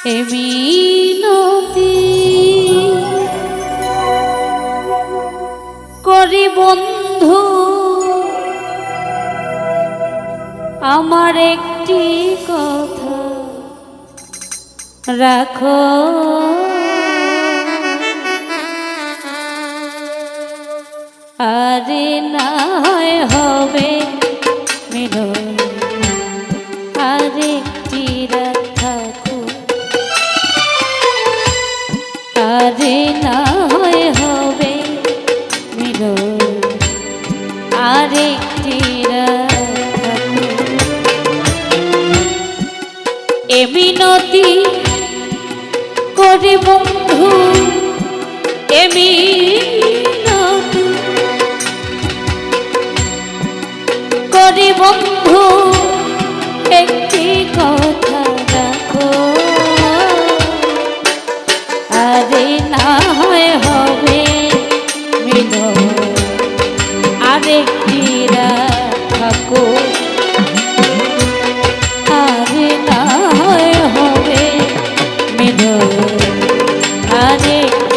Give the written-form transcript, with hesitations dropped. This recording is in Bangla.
মিনতি করি বন্ধু, আমার একটি কথা রাখো। আরে না হবে মিলন, আরেকটি রাত থাকো। আরে না হবে মিলন, আরেকটি রাত থাকো। এ মিনতি করি বন্ধু, এ মিনতি করি বন্ধু, একটি কথা রাখো। আরে না হবে মিলন, আরেকটি রাত থাকো। আরে না হবে মিলন, আরেকটি